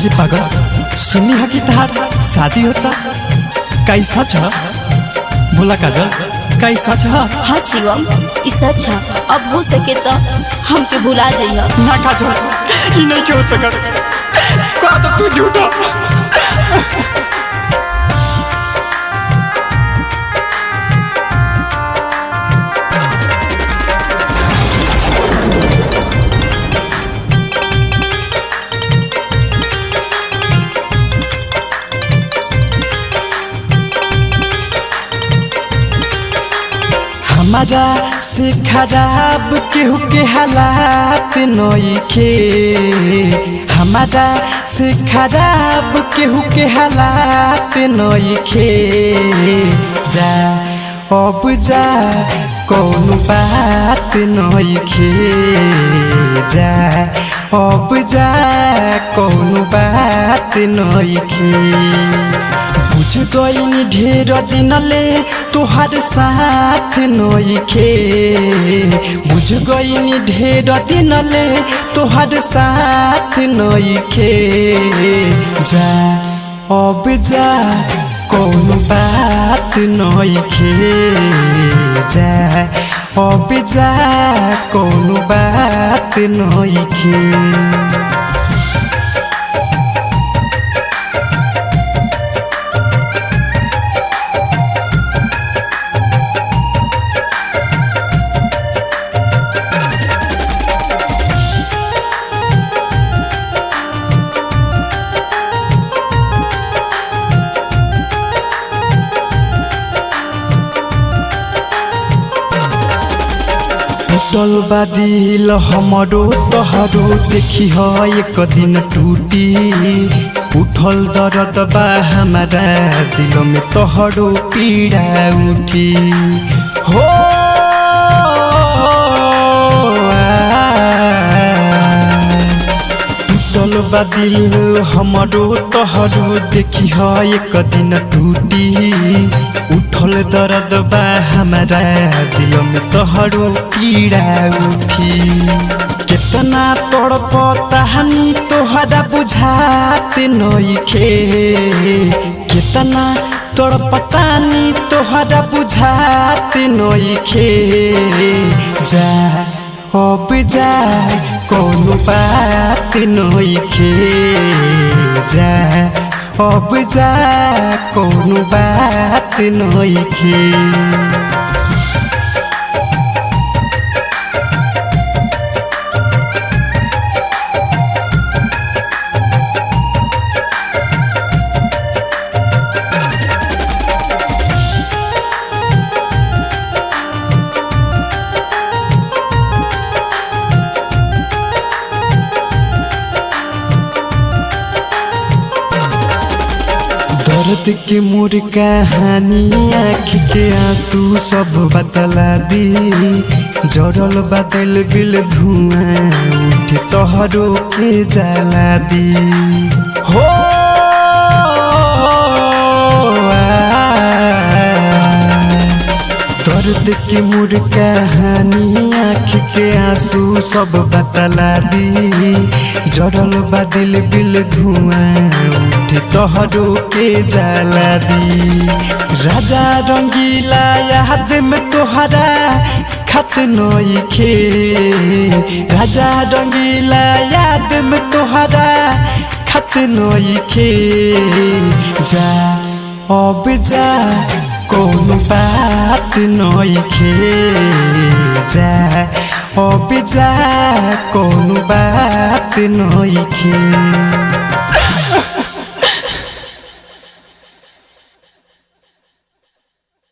अरे पागल सुनी है कि तार शादी होता कैसा छ बोला काजल कैसा छ। हाँ शिवम ई सच है। अब हो सके तो हमके भुला जाइए ना काजल ई नहीं क्यों सकत का तो तू झूठा। हमारा से खराब केहू के हालात नइखे, हमारा से खराब केहू के हालात नइखे। जा अब जा कौन बात नइखे, जा अब जा कौन बात नइखे। बुझ गईनी ढेर दिन ले तोहार साथ नइखे, बुझ गईनी ढेर दिन ले तोहार साथ नइखे। जा अब जा कौन बात नइखे, जा अब जा कौन बात नइखे। टूटल बादिल हमरो तोहरो देखी है एक दिन टूटी। उठल दर्द बा हमारा दिल में तोहरो पीड़ा उठी। हो टूटल बादिल हमरो तोहरो देखी है एक दिन टूटी। उठल दर्द बा हमारा दिल में तोहरो पीड़ा उठी। कितना तड़पता हनी तोहरा बुझात नइखे, कितना तड़पतानी तोहरा बुझात नइखे। जा अब जा कौन बात नइखे, जा अब जा कौन बात नइखे। दर्द के मोर कहानी आँख के आंसू सब बतला दी। जरल बादल बिल धुआं उठे तोहरो के जला दी। हो दर्द के मोर कहानी आँख के आंसू सब बतला दी। जरल बादल बिल धुआं उठे तोहरो के जला दी। राजा रंगीला याद में तोहरा खत नइखे, राजा रंगीला याद में तोहरा खत नइखे। जा अब जा कौन बात नइखे, जा अब जा कौन बात नइखे।